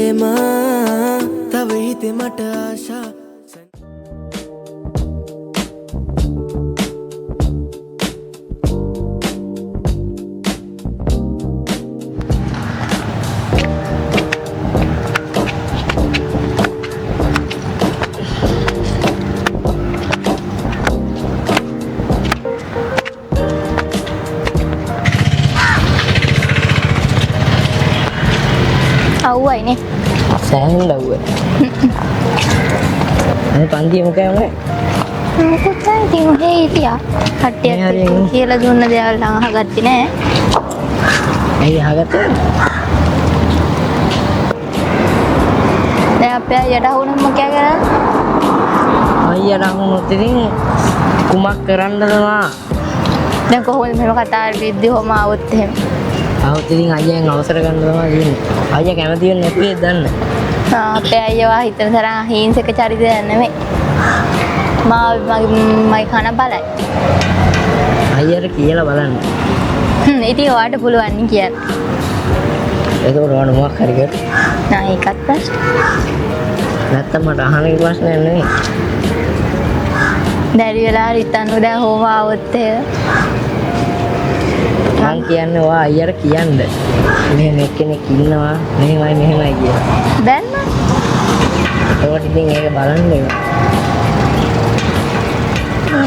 ප්‍රේමා තව හිතේ මට ආශා Awai ni. Saya dah buat. Ini panti muka yang mana? Aku tak tengok dia. Hati dia lah guna dia lang hagat ni. Ini hagat tu. Dah apa ya dah orang mau kya kara? Ayah dah orang tu ni kumak kerana lah. Dan kau orang memang kata video mau tem. Aku tu ni ayah yang awasar kan tu lah ni. Ayah kena dia ni pun dan. Apa ayah wah itu sekarang hin sekecari dia ni. Mau khana balai. Ayah ada kira lah balan. Itu ada puluhan ni kira. Itu orang muak kerja. Nah ikat pas. Nanti macam hal ini pas ni. Dari belah ritan udah homa awte. Kan kian ni wah ayah kian deh. Ni ni kina wah. Ni mai je. Dan Kalau di sini ke balan deh.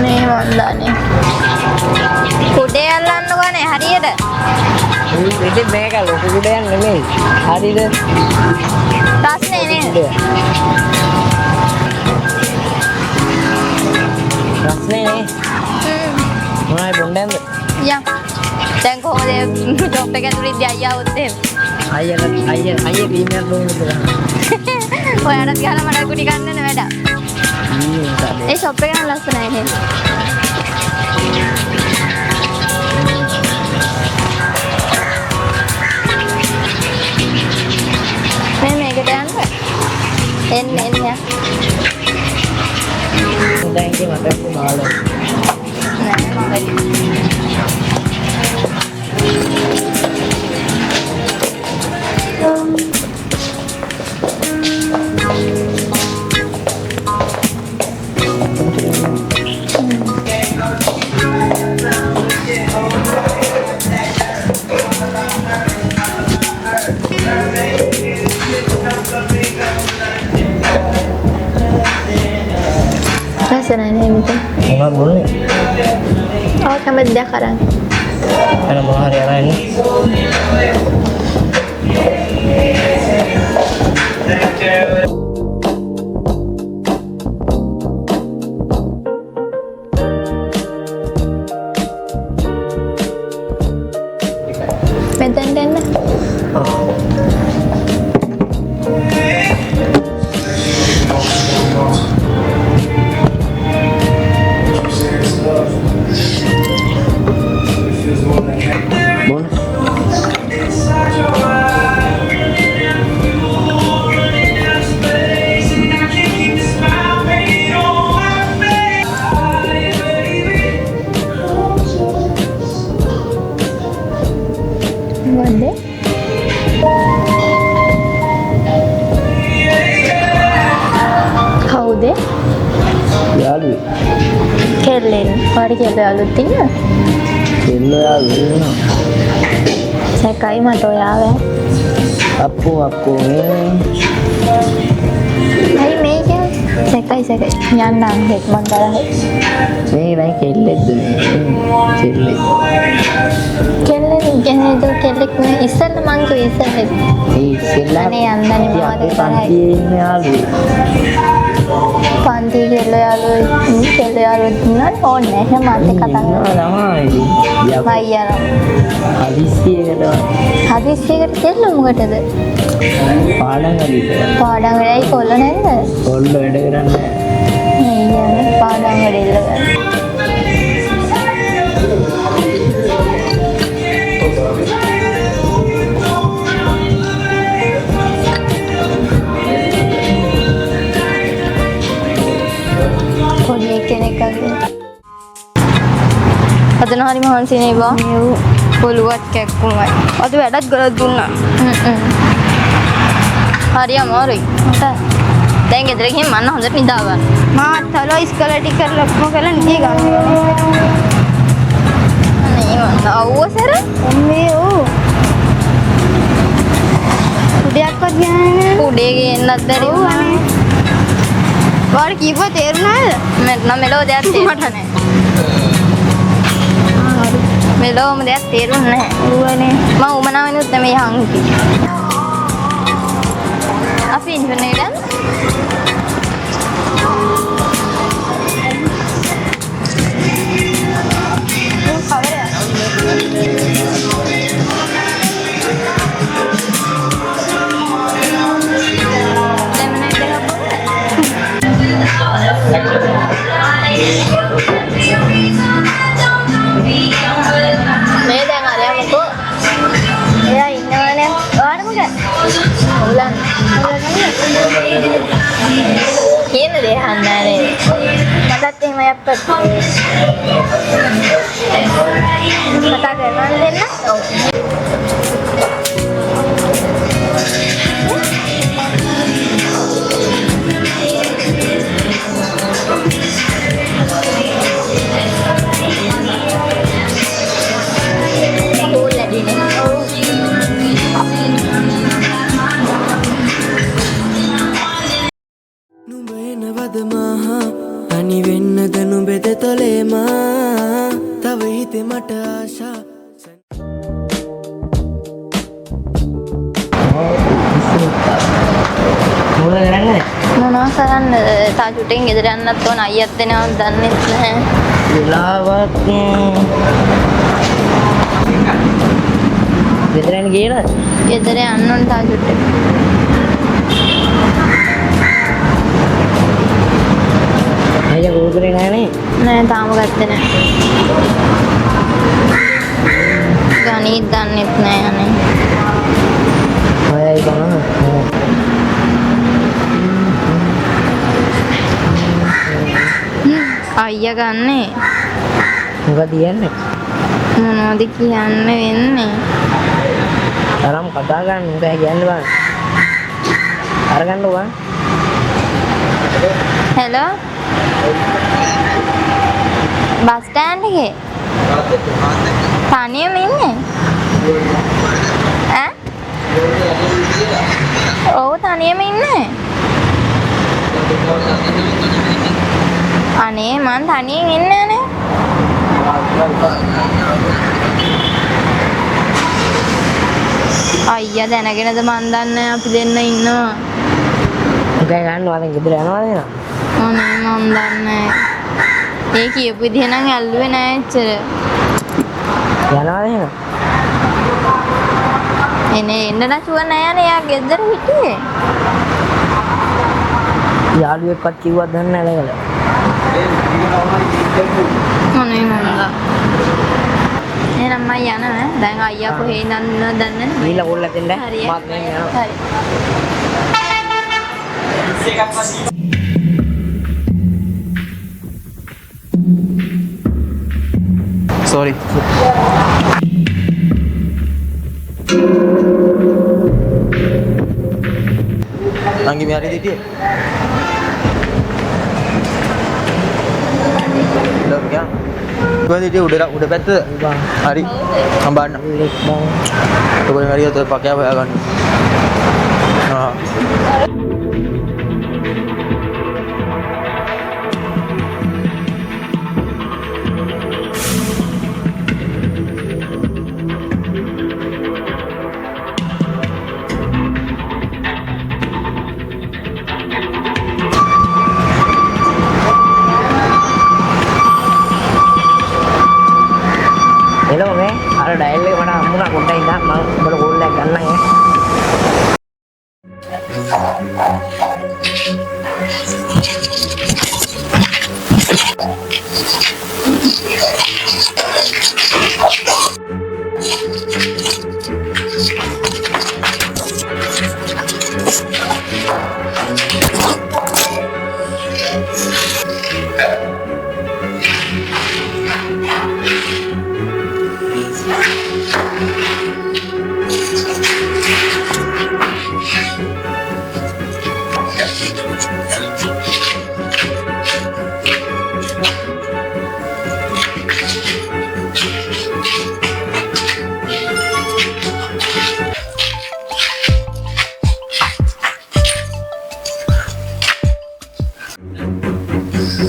ni mana ni? Kuda alam tu kan hari ada. Ini mereka kalau kuda yang ni hari deh. Tas ni. Rasne ni. Mulai bundem. Ya. Dan kau ada job pegang tulis dia ayah utte. Ayah premier dulu tu lah. Oh ada segala mana aku di kanan ni ada. Tak ada. Shop pegang langsung ni. Ni kita anda. En ya. Sudah ini mata aku malu. Nah, makanya. Rasa ni macam. Enggak boleh. Oh, kamu dah sekarang. Karena mau hari ini. Benten lah. Mana? Kau deh? Ya lu. Kelen. Hari kita alu tinggal. Kelo ya lu. Saya kai mato ya we. Aku ni. Hai me ke? Saya kai. Nyandang het mandara het. Ni naik kelet tu. Kelet. Kelen itu kelek ni isal mangko isal het. Sila. Ane anda ni mau ada panti ni alu. Panti kelo alu dinan on ni mati kata. Nama ini. Ya. Bayar. Hadis ke kelo muka tu. Padang kali tu. Padang ada ikut lah ni. Kollo ada kerana. Iya, padang ada lah. Kau ni kena kagak. Ada hari mahan sini ba? Puluhat kek kumai. Ada ada gerak duna. හරි අමාරුයි. මට දැන් ගෙදර ගිහින් මන්න හොඳට නිදා ගන්න. මාත් තලෝ ඉස්කෝලේ ටික කරලා ඔක්කොම කරලා නිදි ගන්න. අනේ මම අවුවසර මේ ඕ. උඩයක්වත් ගියානේ. උඩේ ගේන්නත් බැරි ඔව් අනේ. වාට කීප තේරුණාද? මට නම් මෙලෝ දෙයක් තේරුණා නැහැ. මෙලෝම දෙයක් තේරුන්නේ නැහැ. ඌවනේ. මම උමනාවෙනුත් නෙමෙයි හංගි. අපි ඉන්නේ දැන් මේ දැන් අරයා මොකෝ එයා ඉන්නවනේ ඔයාට මොකද උලන් කියන දේ අහන්නේ නේද මටත් එහෙම යප්පත් කතා කරනවා දෙන්න ඔව් නුඹ එනවද මහා අනි වෙන්නද නුඹෙද තොලේමා තව හිතේ මට ආශා මොනවද කරන්නේ? මොනවා කරන්න තාජුටෙන් ගෙදර යන්නත් ඕන අයියත් එනවා දන්නේ නැහැ වෙලාවක් ගෙදරට ගියලා ගෙදර යන්න ඕන තාජුට අයියා ගෝතරේ නැහනේ. නෑ තාම ගත්තේ නෑ ගණිත දන්නෙත් නෑ අනේ ඔයයි බලන්න. අයියා ගන්නේ මොකද කියන්නේ? මොනවද කියන්න වෙන්නේ තරම් කතා ගන්න මොකද කියන්නේ බං? අරගන්න බං. හෙලෝ බස් ස්ටෑන්ඩ් එකේ තනියම ඉන්නේ ඈ ඔව් තනියම ඉන්නේ අනේ මං තනියෙන් ඉන්නේ නේ අයියා දැනගෙනද මන් දන්නේ අපි දෙන්න ඉන්නවා මොකද ගන්නවද ගෙදර යනවද නේද? අනේ මන් දන්නේ ඒ කියපු විදිහ නම් ඇල්ලුවේ නෑ එච්චර යනවද නේද? එනේ එන්න නැතුව නෑනේ එයා ගෙදර හිටියේ යාළුවෙක්වත් කිව්වත් දන්නේ නැහැ නේද? අනේ මන්දා එහෙනම් මම යනවා දැන් අයියා කොහේ ඉන්නවද දන්නේ නැහැ ගිහලා ඕල්ලා දෙන්න. හරි මාත් දැන් යනවා. හරි Sorry. Anggi mi hari dia. Udah ya. Gua dia udah betul. බං. Hari hambaan. ලෙක් බං. Tu boleh hari tu pakai apa kan? Ah. එළව මේ අර ඩයල් එක මට හම්බුණා පොඩ්ඩක් ඉඳන් මම උඹට කෝල් එකක් ගන්නම් ඈ. So,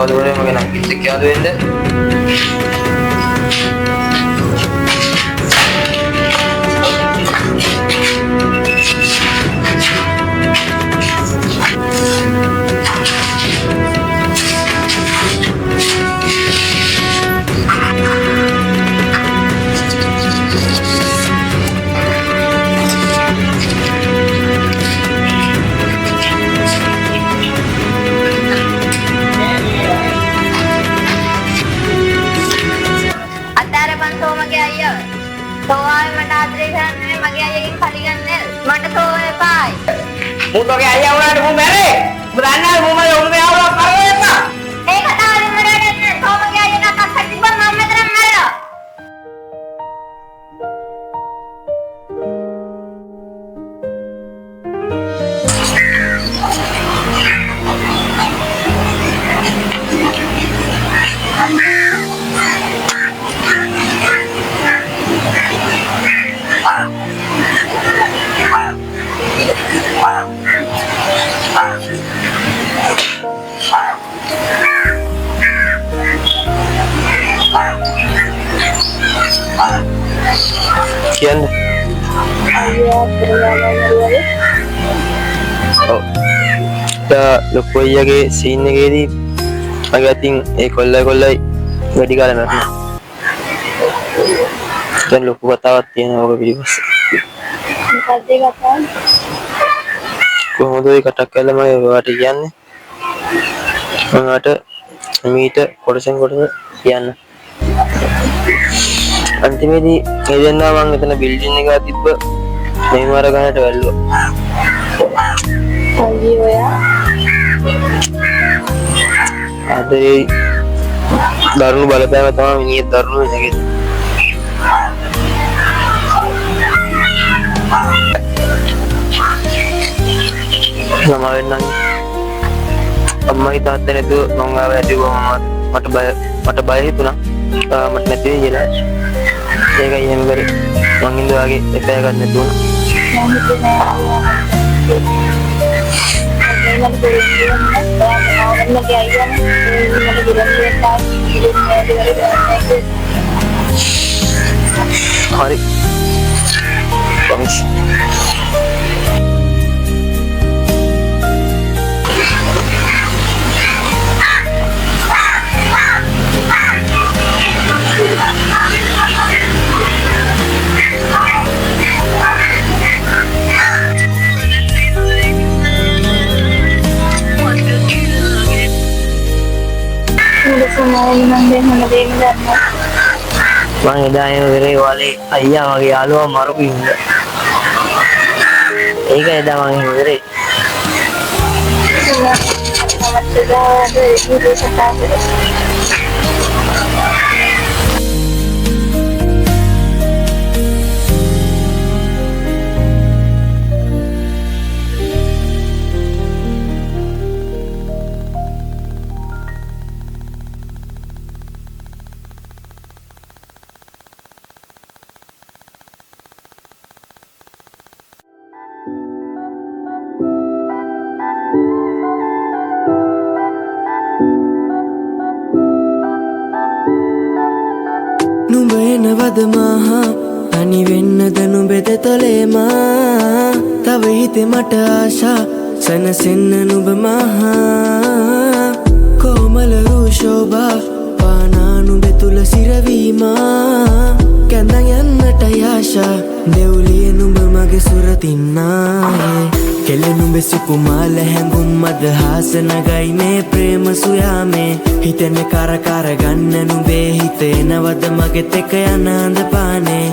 boleh makan nak sekian tu ende. Muto ke ayah udah mau mere. Berana mau mere umbe awak karo eta. Sekian. Oh. Dah lupa ke scene එකේදී මගේ අතින් ඒ කොල්ලයි වැඩි කාලයක් නෑ. දැන් ලොකු කතාවක් තියෙනවා ඔබ පිළිපස්සේ. මොකක්ද ඒ කතාව? කොහොමද ඒ කටක් කළා මම ඔයාලට කියන්නේ? මම මීට කොටසෙන් කොටස කියන්න. අන්තිමේදී ඒ දෙන්නා මම එතන බිල්ඩින් එක තිබ්බ නෙයිමාර ගන්නට වැල්ලුවා. අයියේ ඔයා අදේ දරුණු බලපෑම තමයි මිනිහ දරුණු වෙන්නේ. සමාවෙන්නම් අම්මයි තාත්තයි නැතුව මම ආව ඇදුවා මට බය හිතුණා. මට නැති වෙයි කියලා. ඒකයි එහෙම කරේ. මං ඉඳලාගේ එපෑ ගන්න නැතුව. හරි. promise. මං එදා එන වෙලේ වලේ අයියා වගේ යාළුවා මරපු ඉන්න. ඒක එදා මං එහෙම කරේ. නුඹ එනවද මහා තනි වෙන්නද නුඹෙද තොලේමා තව හිතේ මට ආශා සනසෙන්න නුඹ මහා කොමල රූ ශෝභා පානා නුඹ තුල සිරවීමා කැඳන් යන්නට ආශා දෙව්ලිය නුඹ මගේ සුරතින්නායේ එලනුඹෙ සුකුමාල හැඟුම් මද හාස නගයි මේ ප්‍රේම සුයාමේ හිතෙන කර ගන්න නුඹේ හිත එනවද මගෙත් එක යන අඳ පානේ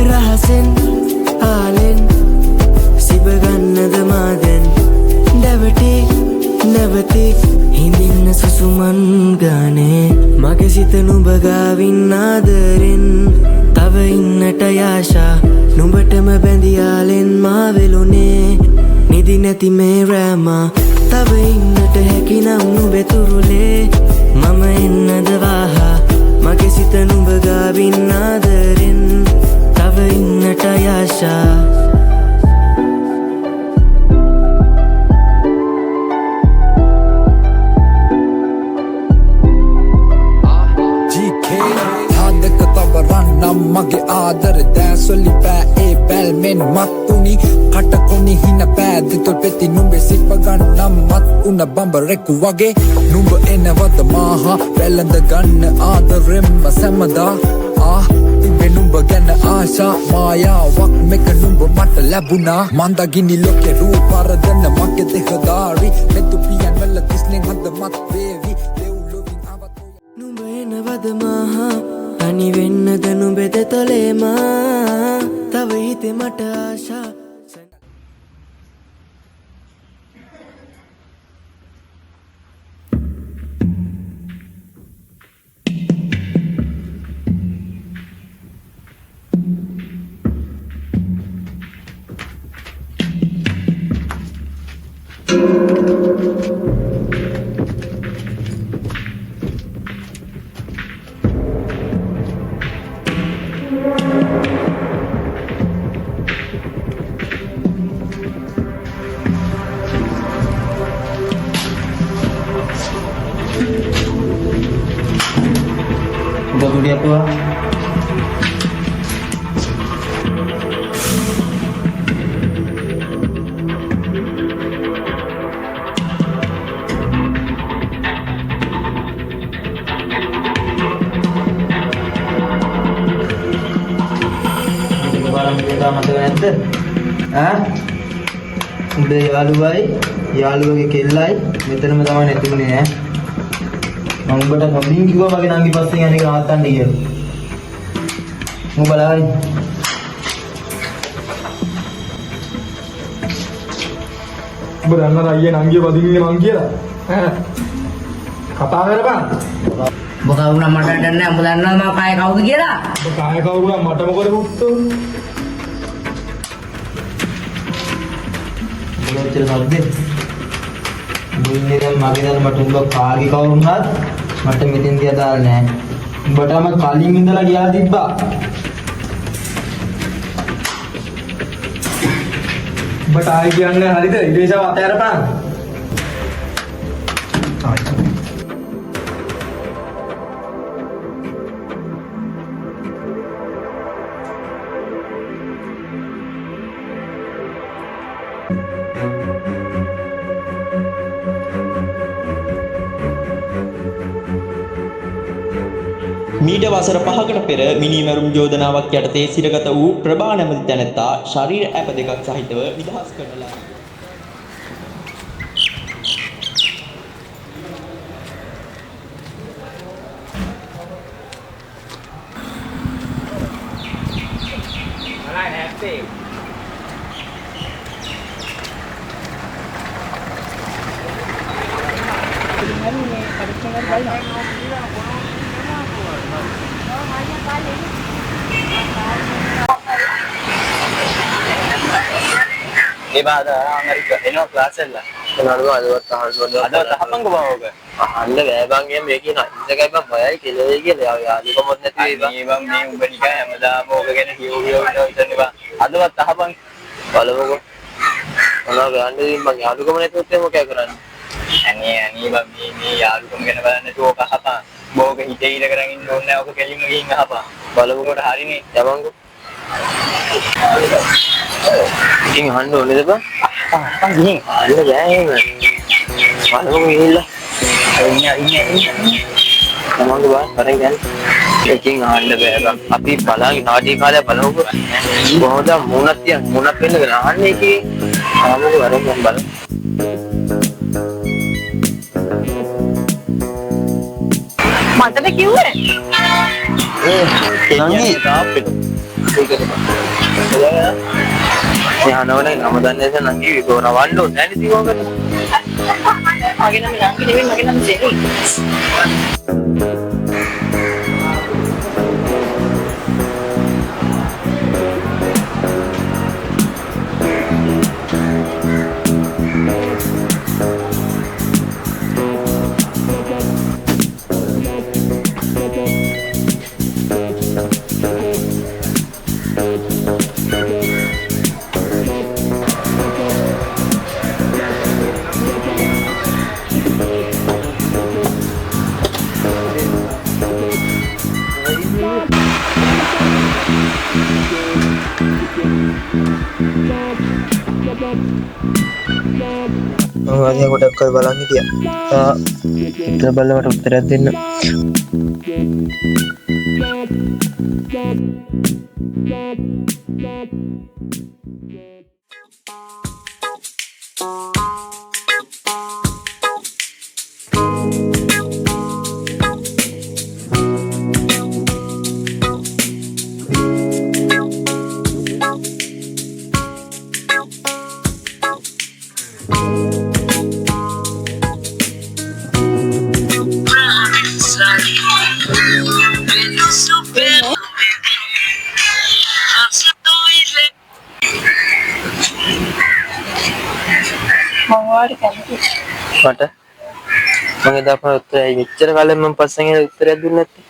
රහසෙන් ආලෙන් සිබ ගන්නද මාදෙන් දැවටි නැවති හිඳින්න සුසුමන් ගානේ මගේ සිත නුඹ ගාවින් ආදරෙන් තව ඉන්නට යාශා නුඹටම බැඳියාලෙන් මා වෙලුනේ නිදි නැති මේ රෑමා තව ඉන්නට හැකිනම් නුඹේ තුරුලේ මම එන්නද වාහා මගේ සිත නුඹ ගාවින් ආදරෙන් තව ඉන්නට යාශා මගේ ආදර දැසොලි පෑ ඒ බැල්මෙන් මත්තුනි කටකොනි හින පෑදිතුල් පෙති නුඹේ සිප ගන්නම් මත් උන බඹරෙකු වගේ නුඹ එනවද මාහා වැළඳ ගන්න ආදරෙම්ම සැමදා තිබෙ නුඹ ගැන ආශා මායාවක් මෙක නුඹ මට ලැබුණා මන්දගිනි ලොකේ රූපරදන මගේ දෙහදාරි මෙතු පියන් වල තිස්ලෙන් හද මත් වේවි දෙව්ලොවින් අවතෝ නුඹ එනවද මාහා අනි වෙන්නද නුඹෙද තොලේමා තව හිතේ මට ආශා dia tua barang kita mata නැද්ද උඹේ යාළුවගේ කෙල්ලයි මෙතනම තමයි නැතිුනේ ඈ මම උඹට කලින් කිව්වා වගේ නංගි පස්සෙන් යන්නේ නවත්තන්න කියලා. මම බලයි. උඹ දන්නවද අයියා නංගිය වදින්නේ මං කියලා? ඈ. කතා කරපන්. උඹ කවුරුනම් මට දන්නේ නැහැ. උඹ දන්නවද මම කාය කවුද කියලා? උඹ කාය කවුරුනම් මට මොකද මුත්තෝ? උඹ ඉතල සද්දේ. උඹින්නේ දැන් මගේ දැන් මට උඹ කාගේ කවුරුන්වත් මට මෙතෙන්දී අදාළ නැහැ. උඹටම කලින් ඉඳලා ගියා තිබ්බා. උඹට ආයි කියන්නේ හරිද? ඉරේෂාව අතහැරපන්. මීට වසර 5කට පෙර මිනිමැරුම් යෝජනාවක් යටතේ සිරගත වූ ප්‍රභා නැමැති තැනැත්තා ශරීර ඇප දෙකක් සහිතව නිදහස් කරලා ඒ බාද අමරික එනවා ක්ලාස් එක. මොනවාද අදවත් අහන්න බංග අහන්න බෑ බං එම් මේ කියන ඉඳගයි බං බයයි කෙලෙයි කියලා යාළුකමත් නැති වෙයි බං. මේ බං මේ උඹ නිකන් හැමදාම ඕක ගැන කියෝ ඉඳන්නේ බං. අදවත් අහපන් බලමුකෝ. මොනවා ගන්නේ බං යාළුකම නැතුවත් මොකද කරන්නේ? අනේ බං මේ යාළුකම ගැන බලන්න නැතුව ඕක අහපන්. බෝක හිතේ ඉර කරන් ඉන්න ඕනේ නැහැ. ඕක කෙලින්ම ගිහින් අහපන්. බලමුකොට හරිනේ. යමන්කෝ. ඉතින් අහන්න ඕනේද බං? අහපන් ගිහින් අහන්න බෑ එහෙම. බලමු ගිහිල්ලා. ඉන්නේ. තමන්ගේ බං කරන් ගන්න. ඒකෙන් අහන්න බෑ බං. අපි බලන්නේ නාටි කාලය බලමුකෝ. කොහොමද මුණක් වෙන්නගෙන අහන්නේ එකේ. ආමුක වරෙන් මම බලන්න. මටද කිව්වේ? නංගි තාප්පෙට. යනවනේ නම දන්නේ නැස නංගි විකෝන වන්න ඕනේ නෑනේ ඉතින් ඔකට. මගේ නම නංගි නෙවෙයි මගේ නම ජෙනි. මම අද ගොඩක් කල් බලන් හිටියා. ඉතින් බලවට උත්තරයක් දෙන්න. මට මම එදා අපේ උත්තරයි මෙච්චර කාලෙ මම පස්සෙන් එන උත්තරයක් දුන්නේ නැත්තේ.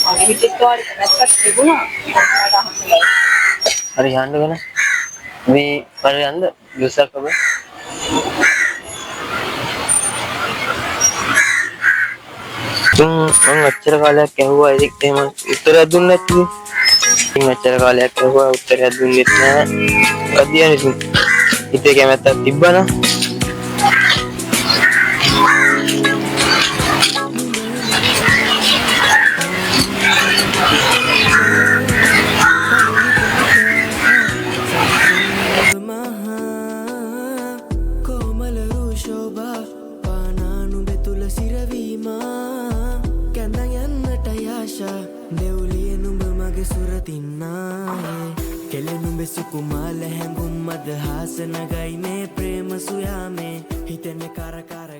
මගේ පිටේ කාලේ නැත්තක් තිබුණා. මට අහන්න. හරි යන්න ගන්න. මේ හරි යන්න ජූසක් ඔබ. මම මෙච්චර කාලයක් ඇහුවා ඒකට එහෙම උත්තරයක් දුන්නේ නැත්තේ. ඉතින් මෙච්චර කාලයක් ඇහුවා උත්තරයක් දුන්නෙත් නෑ. අදියනේ ඉතින් හිතේ කැමැත්තක් තිබ්බනම් සුකුමාල හැඟුම් අදහස නගයි මේ ප්‍රේම සුයාමේ හිතෙන කර කර